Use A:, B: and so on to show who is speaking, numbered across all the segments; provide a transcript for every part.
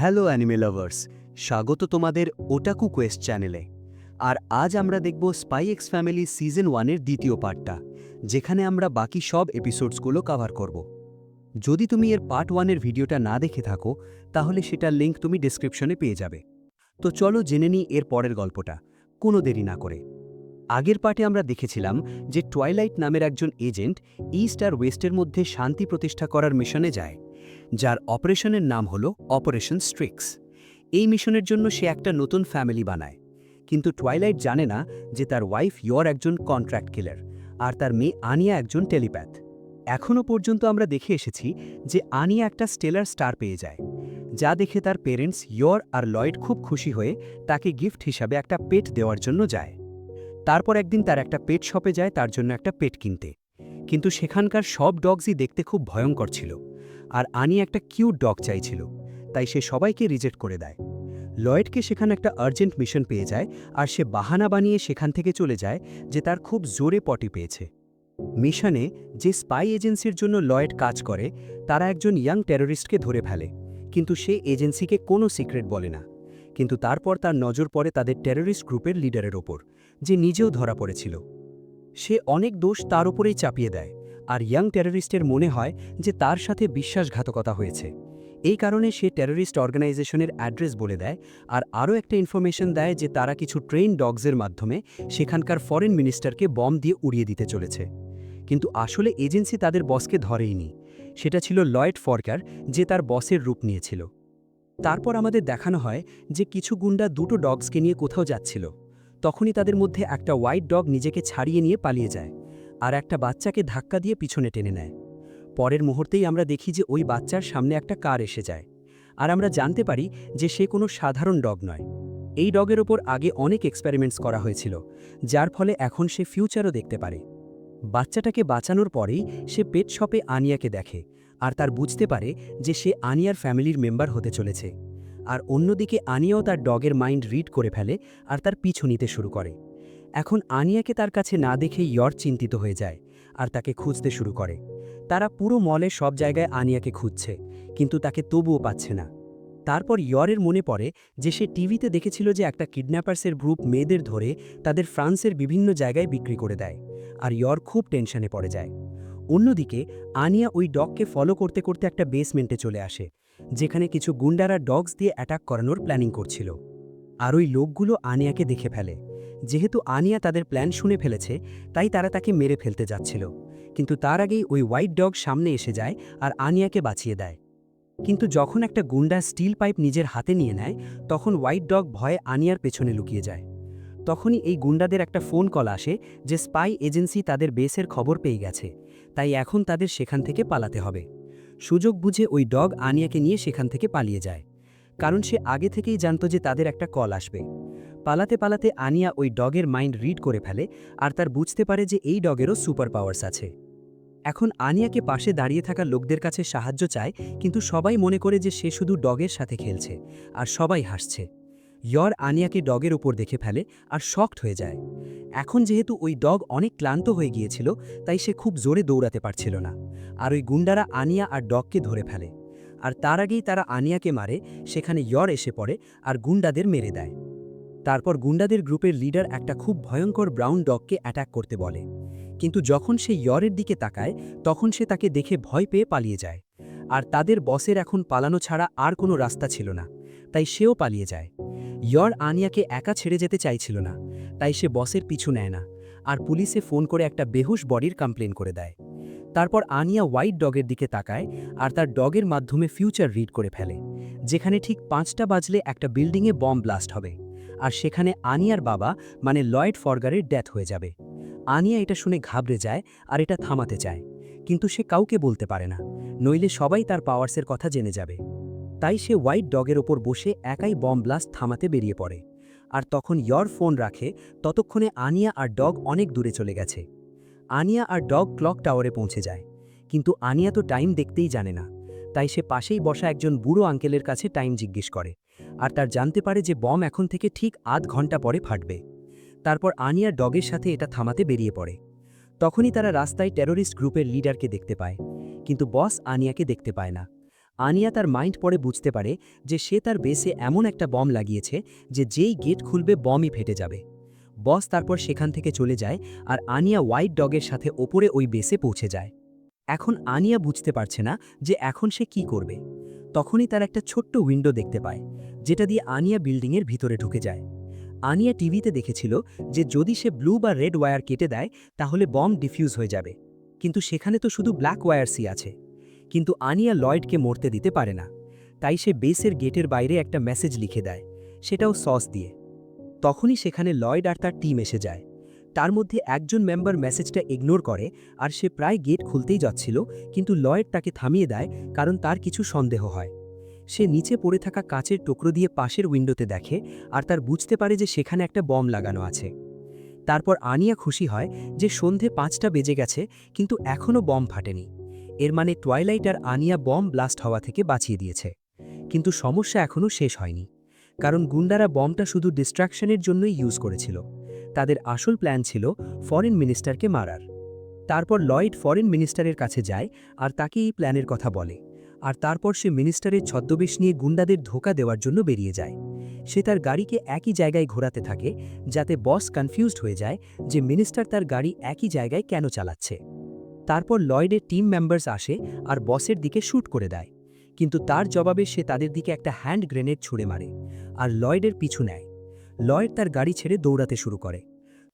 A: Hello anime lovers, স্বাগত তোমাদের ওটাকু Quest চ্যানেলে। আর আজ আমরা দেখব স্পাই এক্স ফ্যামিলি সিজন 1-এর দ্বিতীয় পার্টটা, যেখানে আমরা বাকি সব এপিসোডসগুলো কভার করব। যদি তুমি এর পার্ট 1-এর ভিডিওটা না দেখে থাকো, তাহলে সেটার লিঙ্ক তুমি ডেসক্রিপশনে পেয়ে যাবে। তো চলো জেনে নিই এর পরের গল্পটা, কোনো দেরি না করে। আগের পার্টে আমরা দেখেছিলাম যে টুয়াইলাইট নামের একজন এজেন্ট ইস্ট আর ওয়েস্টের মধ্যে শান্তি প্রতিষ্ঠা করার মিশনে যায়, যার অপারেশনের নাম হল অপারেশন স্ট্রিক্স। এই মিশনের জন্য সে একটা নতুন ফ্যামিলি বানায়, কিন্তু টুয়াইলাইট জানে না যে তার ওয়াইফ ইয়র একজন কন্ট্রাক্ট কিলার আর তার মেয়ে আনিয়া একজন টেলিপ্যাথ। এখনও পর্যন্ত আমরা দেখে এসেছি যে আনিয়া একটা স্টেলার স্টার পেয়ে যায়, যা দেখে তার পেরেন্টস ইয়র আর লয়েড খুব খুশি হয়ে তাকে গিফট হিসাবে একটা পেট দেওয়ার জন্য যায়। তারপর একদিন তার একটা পেট শপে যায় তার জন্য একটা পেট কিনতে, কিন্তু সেখানকার সব ডগসই দেখতে খুব ভয়ঙ্কর ছিল, আর আনি একটা কিউট ডগ চাইছিল, তাই সে সবাইকে রিজেক্ট করে দেয়। লয়েডকে সেখানে একটা আর্জেন্ট মিশন পেয়ে যায়, আর সে বাহানা বানিয়ে সেখান থেকে চলে যায় যে তার খুব জোরে পটি পেয়েছে। মিশনে যে স্পাই এজেন্সির জন্য লয়েড কাজ করে, তারা একজন ইয়াং টেররিস্টকে ধরে ফেলে, কিন্তু সে এজেন্সিকে কোনো সিক্রেট বলে না। কিন্তু তারপর তার নজর পড়ে তাদের টেররিস্ট গ্রুপের লিডারের ওপর, যে নিজেও ধরা পড়েছিল। সে অনেক দোষ তার উপরেই চাপিয়ে দেয়, আর ইয়াং টেররিস্টের মনে হয় যে তার সাথে বিশ্বাসঘাতকতা হয়েছে। এই কারণে সে টেররিস্ট অর্গানাইজেশনের অ্যাড্রেস বলে দেয়, আর আরও একটা ইনফরমেশন দেয় যে তারা কিছু ট্রেন ডগসের মাধ্যমে সেখানকার ফরেন মিনিস্টারকে বম দিয়ে উড়িয়ে দিতে চলেছে। কিন্তু আসলে এজেন্সি তাদের বসকে ধরেইনি, সেটা ছিল লয়েড ফরকার, যে তার বসের রূপ নিয়েছিল। তারপর আমাদের দেখানো হয় যে কিছু গুন্ডা দুটো ডগসকে নিয়ে কোথাও যাচ্ছিল। তখনই তাদের মধ্যে একটা হোয়াইট ডগ নিজেকে ছাড়িয়ে নিয়ে পালিয়ে যায়, আর একটা বাচ্চাকে ধাক্কা দিয়ে পিছনে টেনে নেয়। পরের মুহূর্তেই আমরা দেখি যে ওই বাচ্চার সামনে একটা কার এসে যায়, আর আমরা জানতে পারি যে সে কোনো সাধারণ ডগ নয়। এই ডগের ওপর আগে অনেক এক্সপেরিমেন্টস করা হয়েছিল, যার ফলে এখন সে ফিউচারও দেখতে পারে। বাচ্চাটাকে বাঁচানোর পরেই সে পেট শপে আনিয়াকে দেখে, আর তার বুঝতে পারে যে সে আনিয়ার ফ্যামিলির মেম্বার হতে চলেছে। আর অন্যদিকে আনিয়াও তার ডগের মাইন্ড রিড করে ফেলে আর তার পিছু নিতে শুরু করে। এখন আনিয়াকে তার কাছে না দেখে ইয়র চিন্তিত হয়ে যায় আর তাকে খুঁজতে শুরু করে। তারা পুরো মলে সব জায়গায় আনিয়াকে খুঁজছে, কিন্তু তাকে তবুও পাচ্ছে না। তারপর ইয়রের মনে পড়ে যে সে টিভিতে দেখেছিল যে একটা কিডন্যাপার্সের গ্রুপ মেয়েদের ধরে তাদের ফ্রান্সের বিভিন্ন জায়গায় বিক্রি করে দেয়, আর ইয়র খুব টেনশনে পড়ে যায়। অন্যদিকে আনিয়া ওই ডগকে ফলো করতে করতে একটা বেসমেন্টে চলে আসে, যেখানে কিছু গুন্ডারা ডগস দিয়ে অ্যাটাক করানোর প্ল্যানিং করছিল। আর ওই লোকগুলো আনিয়াকে দেখে ফেলে। যেহেতু আনিয়া তাদের প্ল্যান শুনে ফেলেছে, তাই তারা তাকে মেরে ফেলতে যাচ্ছিল, কিন্তু তার আগেই ওই হোয়াইট ডগ সামনে এসে যায় আর আনিয়াকে বাঁচিয়ে দেয়। কিন্তু যখন একটা গুন্ডা স্টিল পাইপ নিজের হাতে নিয়ে নেয়, তখন হোয়াইট ডগ ভয়ে আনিয়ার পেছনে লুকিয়ে যায়। তখনই এই গুন্ডাদের একটা ফোন কল আসে যে স্পাই এজেন্সি তাদের বেসের খবর পেয়ে গেছে, তাই এখন তাদের সেখান থেকে পালাতে হবে। সুযোগ বুঝে ওই ডগ আনিয়াকে নিয়ে সেখান থেকে পালিয়ে যায়, কারণ সে আগে থেকেই জানত যে তাদের একটা কল আসবে। পালাতে পালাতে আনিয়া ওই ডগের মাইন্ড রিড করে ফেলে, আর তার বুঝতে পারে যে এই ডগেরও সুপার পাওয়ার্স আছে। এখন আনিয়াকে পাশে দাঁড়িয়ে থাকা লোকদের কাছে সাহায্য চায়, কিন্তু সবাই মনে করে যে সে শুধু ডগের সাথে খেলছে, আর সবাই হাসছে। ইয়র আনিয়াকে ডগের উপর দেখে ফেলে আর শকড হয়ে যায়। এখন যেহেতু ওই ডগ অনেক ক্লান্ত হয়ে গিয়েছিল, তাই সে খুব জোরে দৌড়াতে পারছিল না, আর ওই গুন্ডারা আনিয়া আর ডগকে ধরে ফেলে। আর তার আগেই তারা আনিয়াকে মারে, সেখানে ইয়র এসে পড়ে আর গুন্ডাদের মেরে দেয়। তারপর গুন্ডাদের গ্রুপের লিডার একটা খুব ভয়ঙ্কর ব্রাউন ডগকে অ্যাটাক করতে বলে, কিন্তু যখন সে ইয়রের দিকে তাকায়, তখন সে তাকে দেখে ভয় পেয়ে পালিয়ে যায়। আর তাদের বসের এখন পালানো ছাড়া আর কোনো রাস্তা ছিল না, তাই সেও পালিয়ে যায়। ইয়র আনিয়াকে একা ছেড়ে যেতে চাইছিল না, তাই সে বসের পিছু নেয় না, আর পুলিশে ফোন করে একটা বেহুশ বডির কমপ্লেন করে দেয়। তারপর আনিয়া হোয়াইট ডগের দিকে তাকায় আর তার ডগের মাধ্যমে ফিউচার রিড করে ফেলে, যেখানে ঠিক 5টা বাজলে একটা বিল্ডিংয়ে বম ব্লাস্ট হবে, আর সেখানে আনিয়ার বাবা মানে লয়েড ফরগারের ডেথ হয়ে যাবে। আনিয়া এটা শুনে ঘাবড়ে যায় আর এটা থামাতে চায়, কিন্তু সে কাউকে বলতে পারে না, নইলে সবাই তার পাওয়ার্সের কথা জেনে যাবে। তাই সে হোয়াইট ডগের ওপর বসে একাই বম ব্লাস্ট থামাতে বেরিয়ে পড়ে। আর তখন ইয়র ফোন রাখে, ততক্ষণে আনিয়া আর ডগ অনেক দূরে চলে গেছে। আনিয়া আর ডগ ক্লক টাওয়ারে পৌঁছে যায়, কিন্তু আনিয়া তো টাইম দেখতেই জানে না, তাই সে পাশেই বসা একজন বুড়ো আঙ্কেলের কাছে টাইম জিজ্ঞেস করে, আর তার জানতে পারে যে বম এখন থেকে ঠিক আধ ঘন্টা পরে ফাটবে। তারপর আনিয়া ডগের সাথে এটা থামাতে বেরিয়ে পড়ে। তখনই তারা রাস্তায় টেররিস্ট গ্রুপের লিডারকে দেখতে পায়, কিন্তু বস আনিয়াকে দেখতে পায় না। আনিয়া তার মাইন্ড পরে বুঝতে পারে যে সে তার বেসে এমন একটা বম লাগিয়েছে যে যেই গেট খুলবে বমই ফেটে যাবে। বস তারপর সেখান থেকে চলে যায় আর আনিয়া হোয়াইট ডগের সাথে ওপরে ওই বেসে পৌঁছে যায়। এখন আনিয়া বুঝতে পারছে না যে এখন সে কি করবে। তখনই তার একটা ছোট্ট উইন্ডো দেখতে পায়, যেটা দিয়ে আনিয়া বিল্ডিংয়ের ভিতরে ঢুকে যায়। আনিয়া টিভিতে দেখেছিল যে যদি সে ব্লু বা রেড ওয়্যার কেটে দেয় তাহলে বম ডিফিউজ হয়ে যাবে, কিন্তু সেখানে তো শুধু ব্ল্যাক ওয়্যারসই আছে। কিন্তু আনিয়া লয়েডকে মরতে দিতে পারে না, তাই সে বেসের গেটের বাইরে একটা মেসেজ লিখে দেয়, সেটাও সস দিয়ে। তখনই সেখানে লয়েড আর তার টিম এসে যায়। তার মধ্যে একজন মেম্বার মেসেজটা ইগনোর করে আর সে প্রায় গেট খুলতেই যাচ্ছিল, কিন্তু লয়েড তাকে থামিয়ে দেয় কারণ তার কিছু সন্দেহ হয়। সে নিচে পড়ে থাকা কাচের টুকরো দিয়ে পাশের উইন্ডোতে দেখে আর তার বুঝতে পারে যে সেখানে একটা বম লাগানো আছে। তারপর আনিয়া খুশি হয় যে সন্ধে 5টা বেজে গেছে, কিন্তু এখনও বম ফাটেনি। এর মানে টুয়াইলাইট আর আনিয়া বম ব্লাস্ট হওয়া থেকে বাঁচিয়ে দিয়েছে। কিন্তু সমস্যা এখনও শেষ হয়নি, কারণ গুন্ডারা বমটা শুধু ডিস্ট্রাকশনের জন্যই ইউজ করেছিল। তাদের আসল প্ল্যান ছিল ফরেন মিনিস্টারকে মারার। তারপর লয়েড ফরেন মিনিস্টারের কাছে যায় আর তাকে এই প্ল্যানের কথা বলে, আর তারপর সে মিনিস্টারের ছদ্মবেশ নিয়ে গুন্ডাদের ধোঁকা দেওয়ার জন্য বেরিয়ে যায়। সে তার গাড়িকে একই জায়গায় ঘোরাতে থাকে যাতে বস কনফিউজড হয়ে যায় যে মিনিস্টার তার গাড়ি একই জায়গায় কেন চালাচ্ছে। তারপর লয়েডের টিম মেম্বার্স আসে আর বসের দিকে শ্যুট করে দেয়, কিন্তু তার জবাবে সে তাদের দিকে একটা হ্যান্ড গ্রেনেড ছুঁড়ে মারে আর লয়েডের পিছু নেয়। লয়েড তার গাড়ি ছেড়ে দৌড়াতে শুরু করে।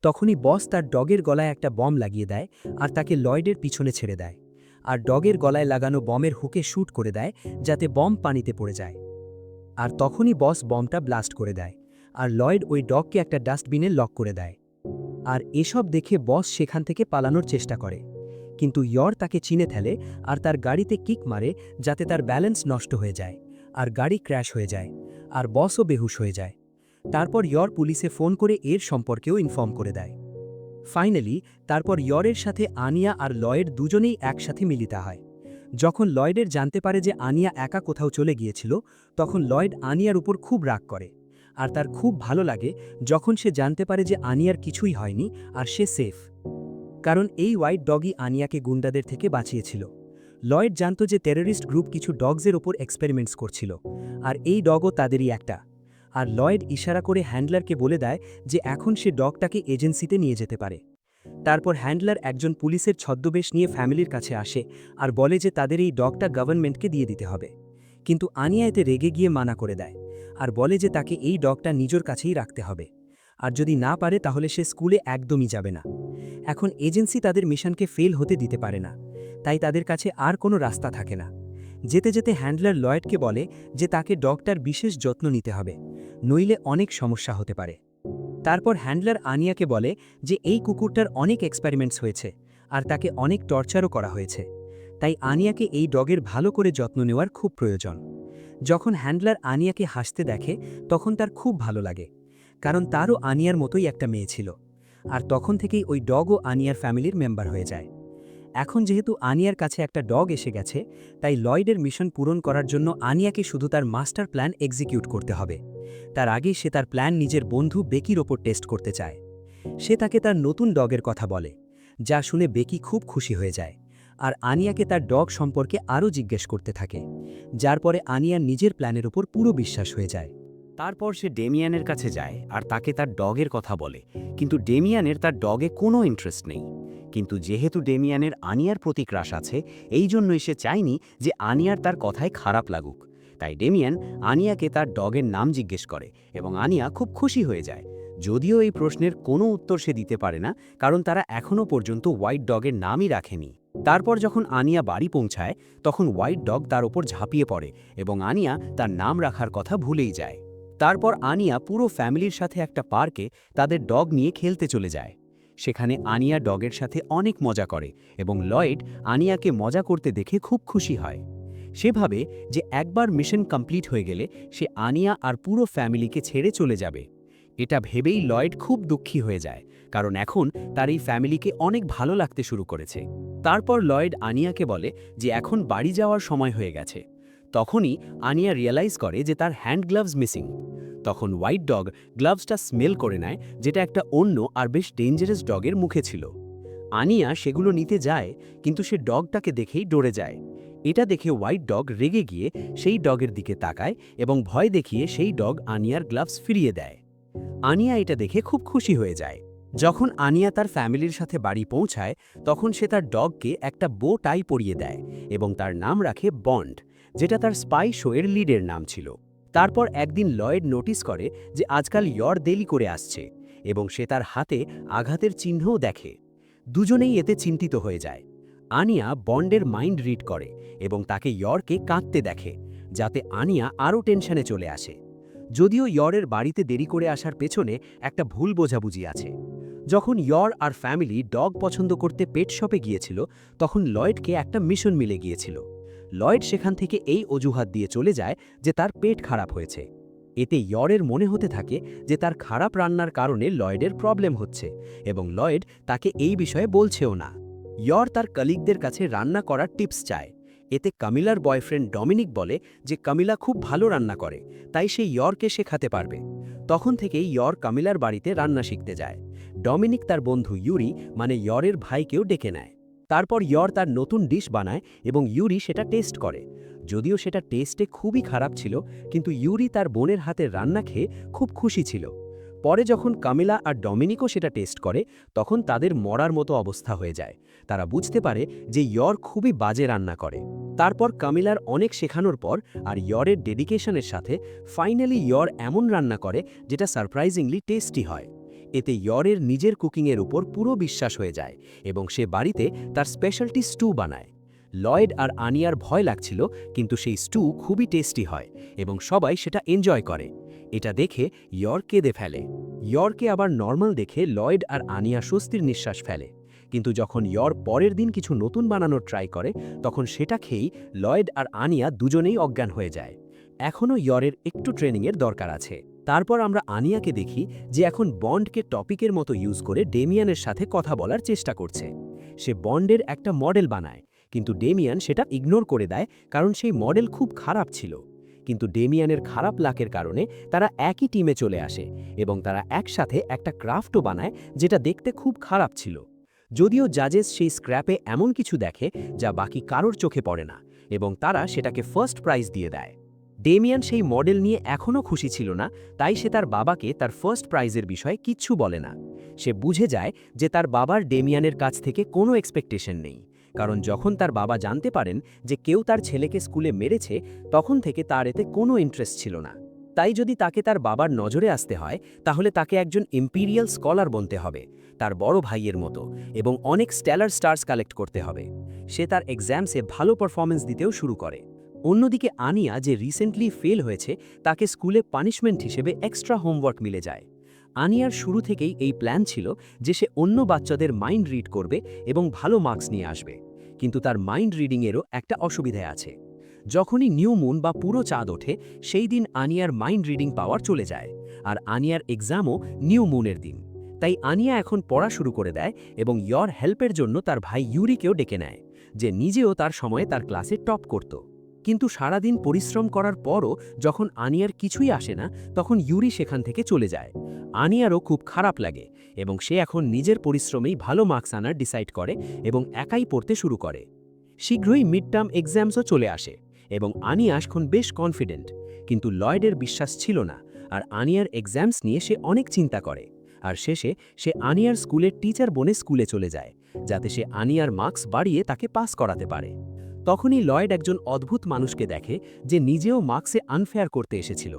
A: তখনই বস তার ডগের গলায় একটা বম লাগিয়ে দেয় আর তাকে লয়েডের পিছনে ছেড়ে দেয়, আর ডগের গলায় লাগানো বমের হুকে শ্যুট করে দেয় যাতে বম পানিতে পড়ে যায়। আর তখনই বস বমটা ব্লাস্ট করে দেয় আর লয়েড ওই ডগকে একটা ডাস্টবিনে লক করে দেয়। আর এসব দেখে বস সেখান থেকে পালানোর চেষ্টা করে, কিন্তু ইয়র তাকে চিনে ফেলে আর তার গাড়িতে কিক মারে যাতে তার ব্যালেন্স নষ্ট হয়ে যায় আর গাড়ি ক্র্যাশ হয়ে যায় আর বসও বেহুশ হয়ে যায়। তারপর ইয়র পুলিশে ফোন করে এর সম্পর্কেও ইনফর্ম করে দেয়। ফাইনালি তারপর ইয়রের সাথে আনিয়া আর লয়েড দুজনেই একসাথে মিলিত হয়। যখন লয়েডের জানতে পারে যে আনিয়া একা কোথাও চলে গিয়েছিল, তখন লয়েড আনিয়ার উপর খুব রাগ করে। আর তার খুব ভালো লাগে যখন সে জানতে পারে যে আনিয়ার কিছুই হয়নি আর সে সেফ, কারণ এই হোয়াইট ডগই আনিয়াকে গুন্ডাদের থেকে বাঁচিয়েছিল। লয়েড জানত যে টেররিস্ট গ্রুপ কিছু ডগসের ওপর এক্সপেরিমেন্টস করছিল, আর এই ডগও তাদেরই একটা। আর লয়েড ইশারা করে হ্যান্ডলারকে বলে দেয় যে এখন সে ডগটাকে এজেন্সিতে নিয়ে যেতে পারে। তারপর হ্যান্ডলার একজন পুলিশের ছদ্মবেশ নিয়ে ফ্যামিলির কাছে আসে আর বলে যে তাদের এই ডগটা গভর্নমেন্টকে দিয়ে দিতে হবে। কিন্তু আনিয়া এতে রেগে গিয়ে মানা করে দেয় আর বলে যে তাকে এই ডগটা নিজের কাছেই রাখতে হবে, আর যদি না পারে তাহলে সে স্কুলে একদমই যাবে না। এখন এজেন্সি তাদের মিশনকে ফেল হতে দিতে পারে না, তাই তাদের কাছে আর কোনো রাস্তা থাকে না। যেতে যেতে হ্যান্ডলার লয়েডকে বলে যে তাকে ডগটার বিশেষ যত্ন নিতে হবে, নইলে অনেক সমস্যা হতে পারে। তারপর হ্যান্ডলার আনিয়াকে বলে যে এই কুকুরটার অনেক এক্সপেরিমেন্টস হয়েছে আর তাকে অনেক টর্চারও করা হয়েছে, তাই আনিয়াকে এই ডগের ভালো করে যত্ন নেওয়ার খুব প্রয়োজন। যখন হ্যান্ডলার আনিয়াকে হাসতে দেখে তখন তার খুব ভালো লাগে, কারণ তারও আনিয়ার মতোই একটা মেয়ে ছিল। আর তখন থেকেই ওই ডগও আনিয়ার ফ্যামিলির মেম্বার হয়ে যায়। এখন যেহেতু আনিয়ার কাছে একটা ডগ এসে গেছে, তাই লয়েডের মিশন পূরণ করার জন্য আনিয়াকে শুধু তার মাস্টার প্ল্যান এক্সিকিউট করতে হবে। তার আগে সে তার প্ল্যান নিজের বন্ধু বেকির ওপর টেস্ট করতে চায়। সে তাকে তার নতুন ডগের কথা বলে, যা শুনে বেকি খুব খুশি হয়ে যায় আর আনিয়াকে তার ডগ সম্পর্কে আরও জিজ্ঞেস করতে থাকে, যার পরে আনিয়ার নিজের প্ল্যানের ওপর পুরো বিশ্বাস হয়ে যায়।
B: তারপর সে ডেমিয়ানের কাছে যায় আর তাকে তার ডগের কথা বলে, কিন্তু ডেমিয়ানের তার ডগে কোনো ইন্টারেস্ট নেই। কিন্তু যেহেতু ডেমিয়ানের আনিয়ার প্রতি ক্রাশ আছে, এই জন্যই সে চায়নি যে আনিয়ার তার কথায় খারাপ লাগুক। তাই ডেমিয়ান আনিয়াকে তার ডগের নাম জিজ্ঞেস করে এবং আনিয়া খুব খুশি হয়ে যায়, যদিও এই প্রশ্নের কোনো উত্তর সে দিতে পারে না, কারণ তারা এখনও পর্যন্ত হোয়াইট ডগের নামই রাখেনি। তারপর যখন আনিয়া বাড়ি পৌঁছায় তখন হোয়াইট ডগ তার ওপর ঝাঁপিয়ে পড়ে এবং আনিয়া তার নাম রাখার কথা ভুলেই যায়। তারপর আনিয়া পুরো ফ্যামিলির সাথে একটা পার্কে তাদের ডগ নিয়ে খেলতে চলে যায়। সেখানে আনিয়া ডগের সাথে অনেক মজা করে এবং লয়েড আনিয়াকে মজা করতে দেখে খুব খুশি হয়। সে ভাবে যে একবার মিশন কমপ্লিট হয়ে গেলে সে আনিয়া আর পুরো ফ্যামিলিকে ছেড়ে চলে যাবে। এটা ভেবেই লয়েড খুব দুঃখী হয়ে যায়, কারণ এখন তার এই ফ্যামিলিকে অনেক ভালো লাগতে শুরু করেছে। তারপর লয়েড আনিয়াকে বলে যে এখন বাড়ি যাওয়ার সময় হয়ে গেছে। তখনই আনিয়া রিয়েলাইজ করে যে তার হ্যান্ড গ্লাভস মিসিং। তখন হোয়াইট ডগ গ্লাভসটা স্মেল করে নেয়, যেটা একটা অন্য আর বেশ ডেঞ্জারাস ডগের মুখে ছিল। আনিয়া সেগুলো নিতে যায়, কিন্তু সে ডগটাকে দেখেই ডরে যায়। এটা দেখে হোয়াইট ডগ রেগে গিয়ে সেই ডগের দিকে তাকায় এবং ভয় দেখিয়ে সেই ডগ আনিয়ার গ্লাভস ফিরিয়ে দেয়। আনিয়া এটা দেখে খুব খুশি হয়ে যায়। যখন আনিয়া তার ফ্যামিলির সাথে বাড়ি পৌঁছায় তখন সে তার ডগকে একটা বো টাই পরিয়ে দেয় এবং তার নাম রাখে বন্ড, যেটা তার স্পাই শোয়ের লিডের নাম ছিল। তারপর একদিন লয়েড নোটিস করে যে আজকাল ইয়র দেরি করে আসছে এবং সে তার হাতে আঘাতের চিহ্নও দেখে। দুজনেই এতে চিন্তিত হয়ে যায়। আনিয়া বন্ডের মাইন্ড রিড করে এবং তাকে ইয়রকে কাঁদতে দেখে, যাতে আনিয়া আরও টেনশনে চলে আসে। যদিও ইয়রের বাড়িতে দেরি করে আসার পেছনে একটা ভুল বোঝাবুঝি আছে। যখন ইয়র আর ফ্যামিলি ডগ পছন্দ করতে পেট শপে গিয়েছিল তখন লয়েডকে একটা মিশন মিলে গিয়েছিল। লয়েড সেখান থেকে এই অজুহাত দিয়ে চলে যায় যে তার পেট খারাপ হয়েছে। এতে ইয়রের মনে হতে থাকে যে তার খারাপ রান্নার কারণে লয়েডের প্রবলেম হচ্ছে এবং লয়েড তাকে এই বিষয়ে বলছেও না। ইয়র তার কলিগদের কাছে রান্না করার টিপস চায়। এতে কামিলার বয়ফ্রেন্ড ডমিনিক বলে যে কামিলা খুব ভালো রান্না করে, তাই সে ইয়রকে শেখাতে পারবে। তখন থেকেই ইয়র কামিলার বাড়িতে রান্না শিখতে যায়। ডমিনিক তার বন্ধু ইউরি মানে ইয়রের ভাইকেও ডেকে নেয়। তারপর ইয়র তার নতুন ডিশ বানায় এবং ইউরি সেটা টেস্ট করে। যদিও সেটা টেস্টে খুবই খারাপ ছিল, কিন্তু ইউরি তার বোনের হাতের রান্না খেয়ে খুব খুশি ছিল। পরে যখন কামিলা আর ডমিনিকও সেটা টেস্ট করে তখন তাদের মরার মতো অবস্থা হয়ে যায়। তারা বুঝতে পারে যে ইয়র খুবই বাজে রান্না করে। তারপর কামিলার অনেক শেখানোর পর আর ইয়রের ডেডিকেশনের সাথে ফাইনালি ইয়র এমন রান্না করে যেটা সারপ্রাইজিংলি টেস্টি হয়। এতে ইয়রের নিজের কুকিংয়ের উপর পুরো বিশ্বাস হয়ে যায় এবং সে বাড়িতে তার স্পেশালটি স্টু বানায়। লয়েড আর আনিয়ার ভয় লাগছিল, কিন্তু সেই স্টু খুবই টেস্টি হয় এবং সবাই সেটা এনজয় করে। এটা দেখে ইয়র কেঁদে ফেলে। ইয়রকে আবার নর্মাল দেখে লয়েড আর আনিয়া স্বস্তির নিঃশ্বাস ফেলে। কিন্তু যখন ইয়র পরের দিন কিছু নতুন বানানোর ট্রাই করে তখন সেটা খেয়েই লয়েড আর আনিয়া দুজনেই অজ্ঞান হয়ে যায়। এখনও ইয়রের একটু ট্রেনিংয়ের দরকার আছে। তারপর আমরা আনিয়াকে দেখি যে এখন বন্ডকে টপিকের মতো ইউজ করে ডেমিয়ানের সাথে কথা বলার চেষ্টা করছে। সে বন্ডের একটা মডেল বানায়, কিন্তু ডেমিয়ান সেটা ইগনোর করে দেয় কারণ সেই মডেল খুব খারাপ ছিল। কিন্তু ডেমিয়ানের খারাপ লাকের কারণে তারা একই টিমে চলে আসে এবং তারা একসাথে একটা ক্রাফটও বানায় যেটা দেখতে খুব খারাপ ছিল। যদিও জাজেস সেই স্ক্র্যাপে এমন কিছু দেখে যা বাকি কারোর চোখে পড়ে না এবং তারা সেটাকে ফার্স্ট প্রাইজ দিয়ে দেয়। ডেমিয়ান সেই মডেল নিয়ে এখনও খুশি ছিল না, তাই সে তার বাবাকে তার ফার্স্ট প্রাইজের বিষয়ে কিচ্ছু বলে না। সে বুঝে যায় যে তার বাবার ডেমিয়ানের কাছ থেকে কোনো এক্সপেকটেশন নেই, কারণ যখন তার বাবা জানতে পারেন যে কেউ তার ছেলেকে স্কুলে মেরেছে তখন থেকে তার এতে কোনো ইন্টারেস্ট ছিল না। তাই যদি তাকে তার বাবার নজরে আসতে হয় তাহলে তাকে একজন ইম্পিরিয়াল স্কলার বনতে হবে, তার বড় ভাইয়ের মতো, এবং অনেক স্টেলার স্টার্স কালেক্ট করতে হবে। সে তার এক্সামসে ভালো পারফরমেন্স দিতেও শুরু করে। অন্যদিকে আনিয়া, যে রিসেন্টলি ফেল হয়েছে, তাকে স্কুলে পানিশমেন্ট হিসেবে এক্সট্রা হোমওয়ার্ক মিলে যায়। আনিয়ার শুরু থেকেই এই প্ল্যান ছিল যে সে অন্য বাচ্চাদের মাইন্ড রিড করবে এবং ভালো মার্কস নিয়ে আসবে। কিন্তু তার মাইন্ড রিডিংয়েরও একটা অসুবিধা আছে। যখনই নিউ মুন বা পুরো চাঁদ ওঠে সেই দিন আনিয়ার মাইন্ড রিডিং পাওয়ার চলে যায়, আর আনিয়ার এক্সামও নিউ মুনের দিন। তাই আনিয়া এখন পড়া শুরু করে দেয় এবং ইয়র হেল্পের জন্য তার ভাই ইউরিকেও ডেকে নেয়, যে নিজেও তার সময়ে তার ক্লাসে টপ করত। কিন্তু সারাদিন পরিশ্রম করার পরও যখন আনিয়ার কিছুই আসে না তখন ইউরি সেখান থেকে চলে যায়। আনিয়ারও খুব খারাপ লাগে এবং সে এখন নিজের পরিশ্রমেই ভালো মার্কস আনার ডিসাইড করে এবং একাই পড়তে শুরু করে। শীঘ্রই মিড টার্ম এক্সামসও চলে আসে এবং আনিয়া এখন বেশ কনফিডেন্ট, কিন্তু লয়েডের বিশ্বাস ছিল না, আর আনিয়ার এক্সামস নিয়ে সে অনেক চিন্তা করে। আর শেষে সে আনিয়ার স্কুলের টিচার বনে স্কুলে চলে যায়, যাতে সে আনিয়ার মার্কস বাড়িয়ে তাকে পাস করাতে পারে। তখনই লয়েড একজন অদ্ভুত মানুষকে দেখে যে নিজেও মার্কসে আনফেয়ার করতে এসেছিল।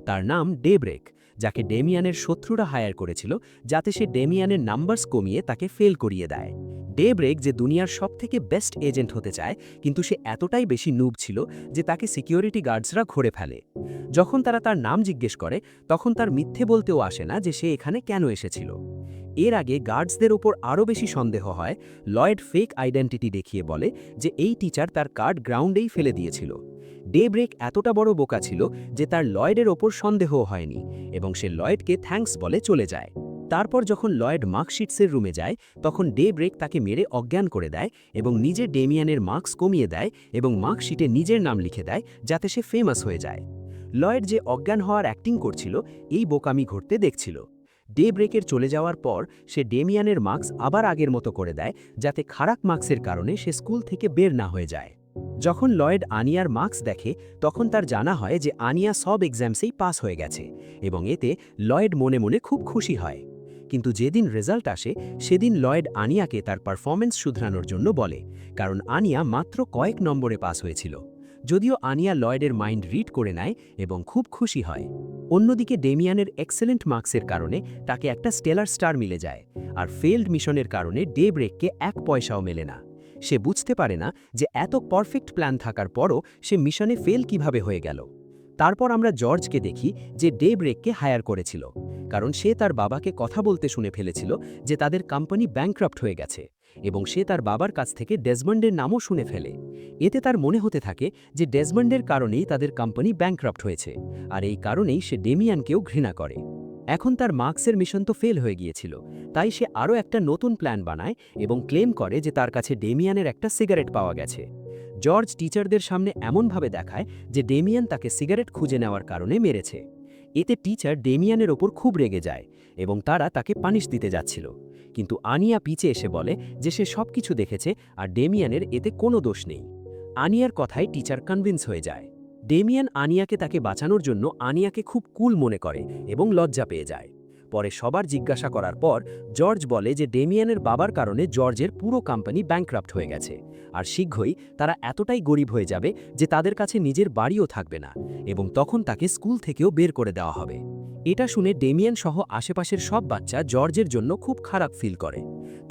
B: তার নাম ডেব্রেক, যাকে ডেমিয়ানের শত্রুরা হায়ার করেছিল যাতে সে ডেমিয়ানের নাম্বারস কমিয়ে তাকে ফেল করিয়ে দেয়। ডেব্রেক যে দুনিয়ার সবথেকে বেস্ট এজেন্ট হতে চায়, কিন্তু সে এতটাই বেশি নুব ছিল যে তাকে সিকিউরিটি গার্ডসরা ঘুরে ফেলে। যখন তারা তার নাম জিজ্ঞেস করে তখন তার মিথ্যে বলতেও আসে না যে সে এখানে কেন এসেছিল। এর আগে গার্ডসদের ওপর আরও বেশি সন্দেহ হয়। লয়েড ফেক আইডেন্টিটি দেখিয়ে বলে যে এই টিচার তার কার্ড গ্রাউন্ডেই ফেলে দিয়েছিল। ডেব্রেক এতটা বড় বোকা ছিল যে তার লয়েডের ওপর সন্দেহও হয়নি এবং সে লয়েডকে থ্যাঙ্কস বলে চলে যায়। তারপর যখন লয়েড মার্কশিটসের রুমে যায় তখন ডেব্রেক তাকে মেরে অজ্ঞান করে দেয় এবং নিজের ডেমিয়ানের মার্কস কমিয়ে দেয় এবং মার্কশিটে নিজের নাম লিখে দেয় যাতে সে ফেমাস হয়ে যায়। লয়েড যে অজ্ঞান হওয়ার অ্যাক্টিং করছিল এই বোকামি ঘটতে দেখছিল। ডেব্রেকের চলে যাওয়ার পর সে ডেমিয়ানের মার্কস আবার আগের মতো করে দেয় যাতে খারাপ মার্কসের কারণে সে স্কুল থেকে বের না হয়ে যায়। যখন লয়েড আনিয়ার মার্কস দেখে তখন তার জানা হয় যে আনিয়া সব এক্সামসেই পাস হয়ে গেছে এবং এতে লয়েড মনে মনে খুব খুশি হয়। কিন্তু যেদিন রেজাল্ট আসে সেদিন লয়েড আনিয়াকে তার পারফরমেন্স শুধরানোর জন্য বলে, কারণ আনিয়া মাত্র কয়েক নম্বরে পাস হয়েছিল। যদিও আনিয়া লয়েডের মাইন্ড রিড করে নেয় এবং খুব খুশি হয়। অন্যদিকে ডেমিয়ানের এক্সেলেন্ট মার্কসের কারণে তাকে একটা স্টেলার স্টার মিলে যায়, আর ফেল্ড মিশনের কারণে ডে ব্রেককে 1 পয়সাও মেলে না। সে বুঝতে পারে না যে এত পারফেক্ট প্ল্যান থাকার পরও সে মিশনে ফেল কিভাবে হয়ে গেল। তারপর আমরা জর্জকে দেখি যে ডে ব্রেককে হায়ার করেছিল, কারণ সে তার বাবাকে কথা বলতে শুনে ফেলেছিল যে তাদের কোম্পানি ব্যাংক্রাপ্ট হয়ে গেছে, এবং সে তার বাবার কাছ থেকে ডেজমন্ডের নামও শুনে ফেলে। এতে তার মনে হতে থাকে যে ডেজমন্ডের কারণেই তাদের কোম্পানি ব্যাংক্রাপ্ট হয়েছে, আর এই কারণেই সে ডেমিয়ানকেও ঘৃণা করে। এখন তার মার্কসের মিশন তো ফেল হয়ে গিয়েছিল, তাই সে আরও একটা নতুন প্ল্যান বানায় এবং ক্লেম করে যে তার কাছে ডেমিয়ানের একটা সিগারেট পাওয়া গেছে। জর্জ টিচারদের সামনে এমনভাবে দেখায় যে ডেমিয়ান তাকে সিগারেট খুঁজে নেওয়ার কারণে মেরেছে। এতে টিচার ডেমিয়ানের ওপর খুব রেগে যায় এবং তারা তাকে পানিশ দিতে যাচ্ছিল, কিন্তু আনিয়া পিছে এসে বলে যে সে সবকিছু দেখেছে আর ডেমিয়ানের এতে কোনো দোষ নেই। আনিয়ার কথায় টিচার কনভিন্স হয়ে যায়। ডেমিয়ান আনিয়াকে তাকে বাঁচানোর জন্য আনিয়াকে খুব কুল মনে করে এবং লজ্জা পেয়ে যায়। পরে সবার জিজ্ঞাসা করার পর জর্জ বলে যে ডেমিয়ানের বাবার কারণে জর্জের পুরো কোম্পানি ব্যাংক্রাপ্ট হয়ে গেছে, আর শীঘ্রই তারা এতটাই গরিব হয়ে যাবে যে তাদের কাছে নিজের বাড়িও থাকবে না, এবং তখন তাকে স্কুল থেকেও বের করে দেওয়া হবে। এটা শুনে ডেমিয়ান সহ আশেপাশের সব বাচ্চা জর্জের জন্য খুব খারাপ ফিল করে।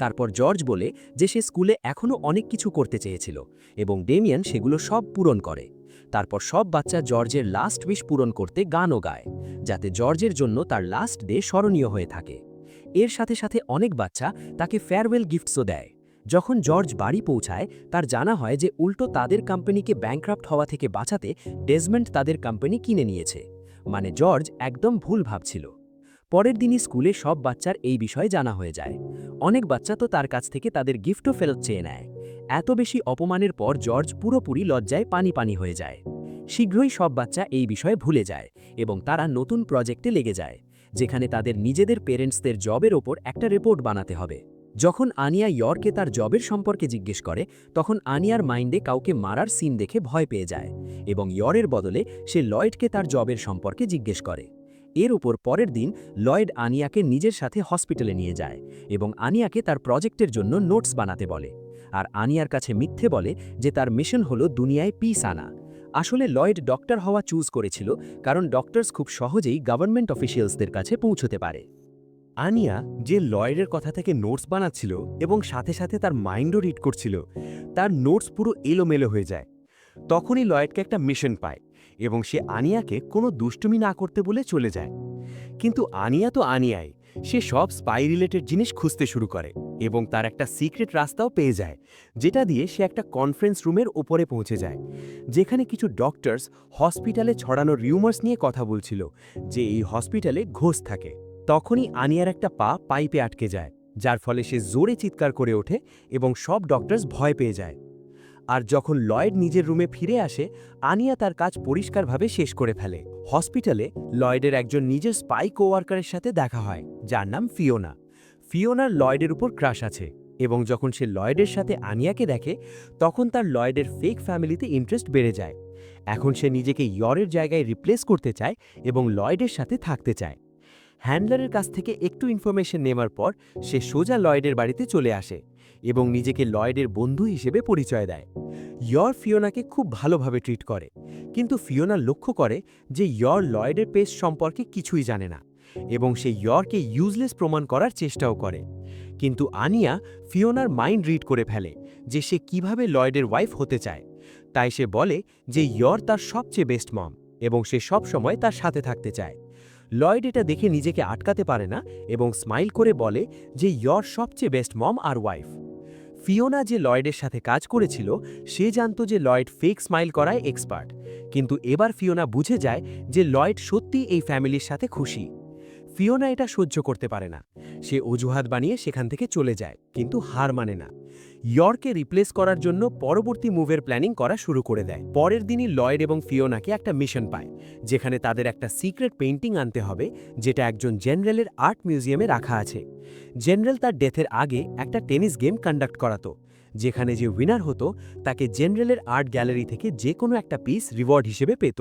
B: তারপর জর্জ বলে যে সে স্কুলে এখনও অনেক কিছু করতে চেয়েছিল এবং ডেমিয়ান সেগুলো সব পূরণ করে। তারপর সব বাচ্চা জর্জের লাস্ট উইশ পূরণ করতে গানও গায়, যাতে জর্জের জন্য তার লাস্ট ডে স্মরণীয় হয়ে থাকে। এর সাথে সাথে অনেক বাচ্চা তাকে ফেয়ারওয়েল গিফটসও দেয়। যখন জর্জ বাড়ি পৌঁছায় তার জানা হয় যে উল্টো তাদের কোম্পানিকে ব্যাংক্রাপ্ট হওয়া থেকে বাঁচাতে ডেজমন্ড তাদের কোম্পানি কিনে নিয়েছে, মানে জর্জ একদম ভুল ভাবছিল। পরের দিনই স্কুলে সব বাচ্চার এই বিষয়ে জানা হয়ে যায়। অনেক বাচ্চা তো তার কাছ থেকে তাদের গিফটও ফেরত চেয়ে নেয়। এত বেশি অপমানের পর জর্জ পুরোপুরি লজ্জায় পানি পানি হয়ে যায়। শীঘ্রই সব বাচ্চা এই বিষয়ে ভুলে যায় এবং তারা নতুন প্রজেক্টে লেগে যায়, যেখানে তাদের নিজেদের পেরেন্টসদের জবের ওপর একটা রিপোর্ট বানাতে হবে। যখন আনিয়া ইয়র্কে তার জবের সম্পর্কে জিজ্ঞেস করে তখন আনিয়ার মাইন্ডে কাউকে মারার সিন দেখে ভয় পেয়ে যায় এবং ইয়রের বদলে সে লয়েডকে তার জবের সম্পর্কে জিজ্ঞেস করে। এর উপর পরের দিন লয়েড আনিয়াকে নিজের সাথে হসপিটালে নিয়ে যায় এবং আনিয়াকে তার প্রজেক্টের জন্য নোটস বানাতে বলে, আর আনিয়ার কাছে মিথ্যে বলে যে তার মিশন হলো দুনিয়ায় পিস আনা। আসলে লয়েড ডক্টর হওয়া চুজ করেছিল কারণ ডক্টরস খুব সহজেই গভর্নমেন্ট অফিসিয়ালসদের কাছে পৌঁছতে পারে।
C: আনিয়া যে লয়েডের কথা থেকে নোটস বানাচ্ছিল এবং সাথে সাথে তার মাইন্ডও রিড করছিল, তার নোটস পুরো এলোমেলো হয়ে যায়। তখনই লয়েডকে একটা মিশন পায় এবং সে আনিয়াকে কোনো দুষ্টুমি না করতে বলে চলে যায়। কিন্তু আনিয়া তো আনিয়াই, সে সব স্পাই রিলেটেড জিনিস খুঁজতে শুরু করে এবং তার একটা সিক্রেট রাস্তাও পেয়ে যায়, যেটা দিয়ে সে একটা কনফারেন্স রুমের ওপরে পৌঁছে যায়, যেখানে কিছু ডক্টরস হসপিটালে ছড়ানো রিউমার্স নিয়ে কথা বলছিল যে এই হসপিটালে ঘোষ থাকে। তখনই আনিয়ার একটা পা পাইপে আটকে যায়, যার ফলে সে জোরে চিৎকার করে ওঠে এবং সব ডক্টরস ভয় পেয়ে যায়। আর যখন লয়েড নিজের রুমে ফিরে আসে, আনিয়া তার কাজ পরিষ্কারভাবে শেষ করে ফেলে। হসপিটালে লয়েডের একজন নিজের স্পাই কোওয়ার্কারের সাথে দেখা হয়, যার নাম ফিওনা। ফিওনার লয়েডের উপর ক্রাশ আছে এবং যখন সে লয়েডের সাথে আনিয়াকে দেখে তখন তার লয়েডের ফেক ফ্যামিলিতে ইন্টারেস্ট বেড়ে যায়। এখন সে নিজেকে ইয়রের জায়গায় রিপ্লেস করতে চায় এবং লয়েডের সাথে থাকতে চায়। হ্যান্ডলারের কাছ থেকে একটু ইনফরমেশন নেওয়ার পর সে সোজা লয়েডের বাড়িতে চলে আসে এবং নিজেকে লয়েডের বন্ধু হিসেবে পরিচয় দেয়। ইয়র ফিওনাকে খুব ভালোভাবে ট্রিট করে, কিন্তু ফিওনা লক্ষ্য করে যে ইয়র লয়েডের পেস সম্পর্কে কিছুই জানে না এবং সে ইয়রকে ইউজলেস প্রমাণ করার চেষ্টাও করে। কিন্তু আনিয়া ফিওনার মাইন্ড রিড করে ফেলে যে সে কিভাবে লয়েডের ওয়াইফ হতে চায়। তাই সে বলে যে ইয়র তার সবচেয়ে বেস্ট মম এবং সে সব সময় তার সাথে থাকতে চায়। লয়েড এটা দেখে নিজেকে আটকাতে পারে না এবং স্মাইল করে বলে যে ইয়র সবচেয়ে বেস্ট মম আর ওয়াইফ। ফিওনা যে লয়েডের সাথে কাজ করেছিল সে জানত যে লয়েড ফেক স্মাইল করায় এক্সপার্ট, কিন্তু এবার ফিওনা বুঝে যায় যে লয়েড সত্যি এই ফ্যামিলির সাথে খুশি। ফিওনা এটা সহ্য করতে পারে না, সে অজুহাত বানিয়ে সেখান থেকে চলে যায়, কিন্তু হার মানে না। ইয়র্ককে রিপ্লেস করার জন্য পরবর্তী মুভের প্ল্যানিং করা শুরু করে দেয়। পরের দিনই লয়েড এবং ফিওনাকে একটা মিশন পায়, যেখানে তাদের একটা সিক্রেট পেইন্টিং আনতে হবে যেটা একজন জেনারেলের আর্ট মিউজিয়ামে রাখা আছে। জেনারেল তার ডেথের আগে একটা টেনিস গেম কন্ডাক্ট করাতো, যেখানে যে উইনার হতো তাকে জেনারেলের আর্ট গ্যালারি থেকে যে কোনো একটা পিস রিওয়ার্ড হিসেবে পেত।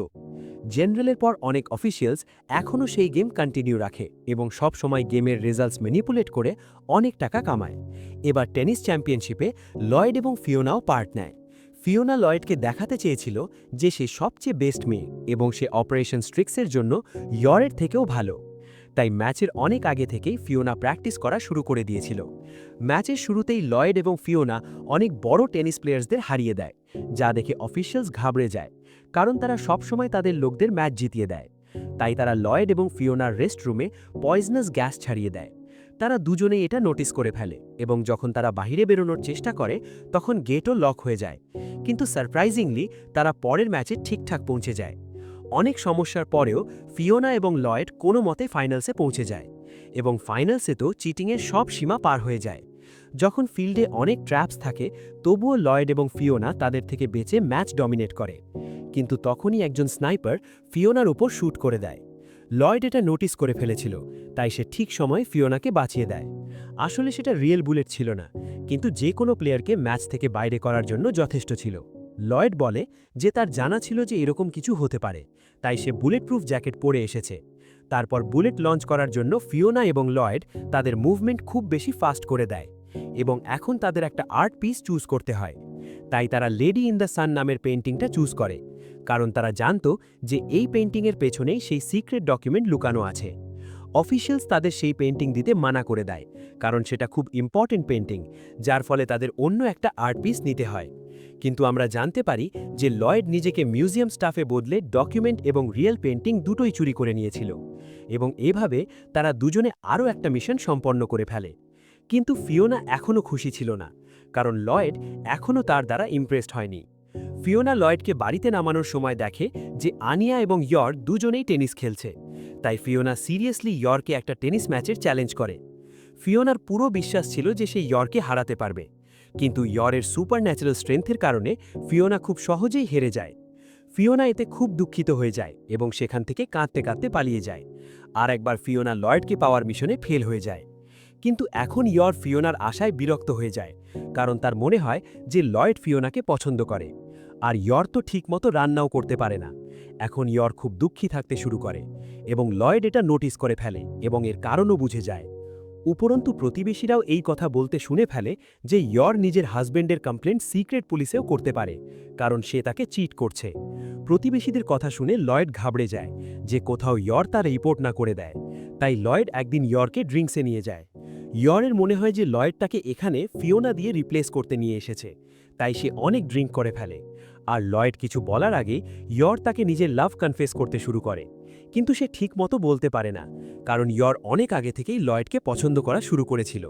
C: জেনারেলের পর অনেক অফিসিয়ালস এখনও সেই গেম কন্টিনিউ রাখে এবং সব সময় গেমের রেজাল্টস ম্যানিপুলেট করে অনেক টাকা কামায়। এবার টেনিস চ্যাম্পিয়নশিপে লয়েড এবং ফিওনাও পার্ট নেয়। ফিওনা লয়েডকে দেখাতে চেয়েছিল যে সে সবচেয়ে বেস্ট মেয়ে এবং সে অপারেশন স্ট্রিক্সের জন্য ইয়রের থেকেও ভালো। তাই ম্যাচের অনেক আগে থেকেই ফিওনা প্র্যাকটিস করা শুরু করে দিয়েছিল। ম্যাচের শুরুতেই লয়েড এবং ফিওনা অনেক বড় টেনিস প্লেয়ার্সদের হারিয়ে দেয়, যা দেখে অফিসিয়ালস ঘাবড়ে যায়, কারণ তারা সবসময় তাদের লোকদের ম্যাচ জিতিয়ে দেয়। তাই তারা লয়েড এবং ফিওনার রেস্টরুমে পয়জনাস গ্যাস ছাড়িয়ে দেয়। তারা দুজনেই এটা নোটিস করে ফেলে এবং যখন তারা বাইরে বেরোনোর চেষ্টা করে তখন গেটও লক হয়ে যায়। কিন্তু সারপ্রাইজিংলি তারা পরের ম্যাচে ঠিকঠাক পৌঁছে যায়। অনেক সমস্যার পরেও ফিওনা এবং লয়েড কোনো মতে ফাইনালসে পৌঁছে যায় এবং ফাইনালসে তো চিটিংয়ের সব সীমা পার হয়ে যায়। যখন ফিল্ডে অনেক ট্র্যাপস থাকে তবুও লয়েড এবং ফিওনা তাদের থেকে বেঁচে ম্যাচ ডমিনেট করে। কিন্তু তখনই একজন স্নাইপার ফিওনার উপর শ্যুট করে দেয়। লয়েড এটা নোটিস করে ফেলেছিল, তাই সে ঠিক সময়ে ফিওনাকে বাঁচিয়ে দেয়। আসলে সেটা রিয়েল বুলেট ছিল না, কিন্তু যে কোনো প্লেয়ারকে ম্যাচ থেকে বাইরে করার জন্য যথেষ্ট ছিল। লয়েড বলে যে তার জানা ছিল যে এরকম কিছু হতে পারে, তাই সে বুলেট প্রুফ জ্যাকেট পরে এসেছে। তারপর বুলেট লঞ্চ করার জন্য ফিওনা এবং লয়েড তাদের মুভমেন্ট খুব বেশি ফাস্ট করে দেয় এবং এখন তাদের একটা আর্ট পিস চুজ করতে হয়। তাই তারা লেডি ইন দ্য সান নামের পেইন্টিংটা চুজ করে, কারণ তারা জানত যে এই পেইন্টিংয়ের পেছনেই সেই সিক্রেট ডকুমেন্ট লুকানো আছে। অফিসিয়ালস তাদের সেই পেইন্টিং দিতে মানা করে দেয়, কারণ সেটা খুব ইম্পর্টেন্ট পেইন্টিং, যার ফলে তাদের অন্য একটা আর্ট পিস নিতে হয়। কিন্তু আমরা জানতে পারি যে লয়েড নিজেকে মিউজিয়াম স্টাফে বদলে ডকুমেন্ট এবং রিয়েল পেইন্টিং দুটোই চুরি করে নিয়েছিল এবং এভাবে তারা দুজনে আরও একটা মিশন সম্পন্ন করে ফেলে। কিন্তু ফিওনা এখনও খুশি ছিল না, কারণ লয়েড এখনও তার দ্বারা ইমপ্রেসড হয়নি। ফিওনা লয়েডকে বাড়িতে নামানোর সময় দেখে যে আনিয়া এবং ইয়র্ক দুজনেই টেনিস খেলছে। তাই ফিওনা সিরিয়াসলি ইয়র্ককে একটা টেনিস ম্যাচের চ্যালেঞ্জ করে। ফিওনার পুরো বিশ্বাস ছিল যে সে ইয়র্ককে হারাতে পারবে, কিন্তু ইয়রের সুপার ন্যাচারাল স্ট্রেংথের কারণে ফিওনা খুব সহজেই হেরে যায়। ফিওনা এতে খুব দুঃখিত হয়ে যায় এবং সেখান থেকে কাঁদতে কাঁদতে পালিয়ে যায়। আর একবার ফিওনা লয়েডকে পাওয়ার মিশনে ফেল হয়ে যায়। কিন্তু এখন ইয়র ফিওনার আশায় বিরক্ত হয়ে যায়, কারণ তার মনে হয় যে লয়েড ফিওনাকে পছন্দ করে, আর ইয়র তো ঠিকমতো রান্নাও করতে পারে না। এখন ইয়র খুব দুঃখী থাকতে শুরু করে এবং লয়েড এটা নোটিস করে ফেলে এবং এর কারণও বুঝে যায়। উপরন্তু প্রতিবেশীরাও এই কথা বলতে শুনে ফেলে যে ইয়র নিজের হাজব্যান্ডের কমপ্লেন্ট সিক্রেট পুলিশেও করতে পারে, কারণ সে তাকে চিট করছে। প্রতিবেশীদের কথা শুনে লয়েড ঘাবড়ে যায় যে কোথাও ইয়র তার রিপোর্ট না করে দেয়। তাই লয়েড একদিন ইয়রকে ড্রিঙ্কসে নিয়ে যায়। ইয়রের মনে হয় যে লয়েড তাকে এখানে ফিওনা দিয়ে রিপ্লেস করতে নিয়ে এসেছে, তাই সে অনেক ড্রিঙ্ক করে ফেলে। আর লয়েড কিছু বলার আগে ইয়র তাকে নিজের লাভ কনফেস করতে শুরু করে, কিন্তু সে ঠিকমতো বলতে পারে না, কারণ ইয়র অনেক আগে থেকেই লয়েডকে পছন্দ করা শুরু করেছিল।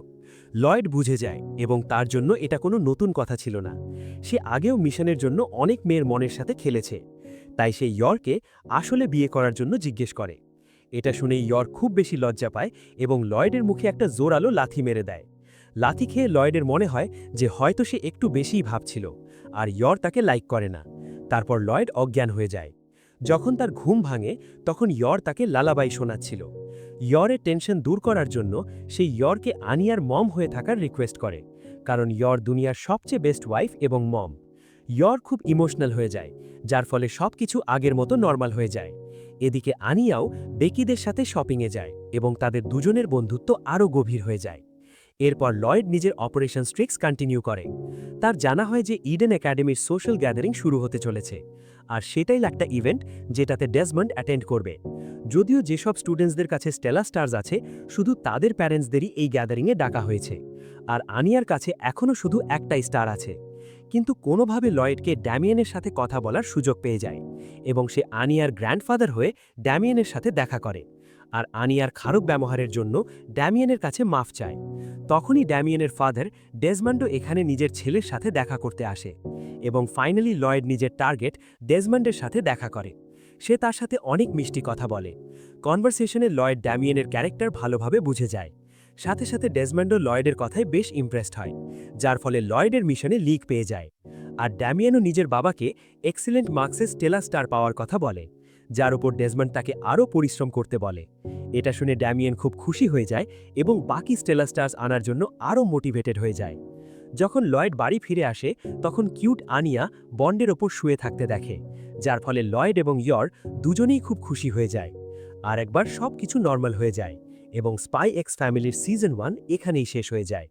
C: লয়েড বুঝে যায় এবং তার জন্য এটা কোনো নতুন কথা ছিল না। সে আগেও মিশনের জন্য অনেক মেয়ের মনের সাথে খেলেছে, তাই সে ইয়রকে আসলে বিয়ে করার জন্য জিজ্ঞেস করে। এটা শুনে ইয়র খুব বেশি লজ্জা পায় এবং লয়েডের মুখে একটা জোরালো লাথি মেরে দেয়। লাথি খেয়ে লয়েডের মনে হয় যে হয়তো সে একটু বেশিই ভাবছিল, আর ইয়র তাকে লাইক করে না। তারপর লয়েড অজ্ঞান হয়ে যায়। যখন তার ঘুম ভাঙে তখন ইয়র তাকে লালাবাই শোনাচ্ছিল। ইয়রের টেনশন দূর করার জন্য সে ইয়রকে আনিয়ার মম হয়ে থাকার রিকোয়েস্ট করে, কারণ ইয়র দুনিয়ার সবচেয়ে বেস্ট ওয়াইফ এবং মম। ইয়র খুব ইমোশনাল হয়ে যায়, যার ফলে সবকিছু আগের মতো নর্মাল হয়ে যায়। এদিকে আনিয়াও বেকিদের সাথে শপিংয়ে যায় এবং তাদের দুজনের বন্ধুত্ব আরও গভীর হয়ে যায়। এরপর লয়েড নিজের অপারেশন স্ট্রিক্স কন্টিনিউ করে। তার জানা হয় যে ইডেন একাডেমির সোশ্যাল গ্যাদারিং শুরু হতে চলেছে, আর সেটাই একটা ইভেন্ট যেটাতে ডেজমন্ড অ্যাটেন্ড করবে। যদিও যেসব স্টুডেন্টসদের কাছে স্টেলা স্টার্স আছে শুধু তাদের প্যারেন্টসদেরই এই গ্যাদারিংয়ে ডাকা হয়েছে, আর আনিয়ার কাছে এখনও শুধু একটাই স্টার আছে। কিন্তু কোনোভাবে লয়েডকে ড্যামিয়েনের সাথে কথা বলার সুযোগ পেয়ে যায় এবং সে আনিয়ার গ্র্যান্ডফাদার হয়ে ড্যামিয়েনের সাথে দেখা করে, আর আনিয়ার খারাপ ব্যবহারের জন্য ড্যামিয়েনের কাছে মাফ চায়। তখনই ড্যামিয়েনের ফাদার ডেজমন্ডও এখানে নিজের ছেলের সাথে দেখা করতে আসে এবং ফাইনালি লয়েড নিজের টার্গেট ডেজমন্ডের সাথে দেখা করে। সে তার সাথে অনেক মিষ্টি কথা বলে। কনভারসেশনে লয়েড ড্যামিয়েনের ক্যারেক্টার ভালোভাবে বুঝে যায়। সাথে সাথে ডেজমন্ডও লয়েডের কথায় বেশ ইমপ্রেসড হয়, যার ফলে লয়েডের মিশনে লিক পেয়ে যায়। আর ড্যামিয়েনও নিজের বাবাকে এক্সিলেন্ট মার্কসে স্টেলা স্টার পাওয়ার কথা বলে, যার উপর ডেজমন্ড তাকে আরও পরিশ্রম করতে বলে। এটা শুনে ড্যামিয়েন খুব খুশি হয়ে যায় এবং বাকি স্টেলা স্টার্স আনার জন্য আরও মোটিভেটেড হয়ে যায়। যখন লয়েড বাড়ি ফিরে আসে তখন কিউট আনিয়া বন্ডের ওপর শুয়ে থাকতে দেখে, যার ফলে লয়েড এবং ইয়র দুজনেই খুব খুশি হয়ে যায়। আর একবার সব কিছু নর্মাল হয়ে যায় এবং স্পাই এক্স ফ্যামিলির সিজন 1 এখানেই শেষ হয়ে যায়।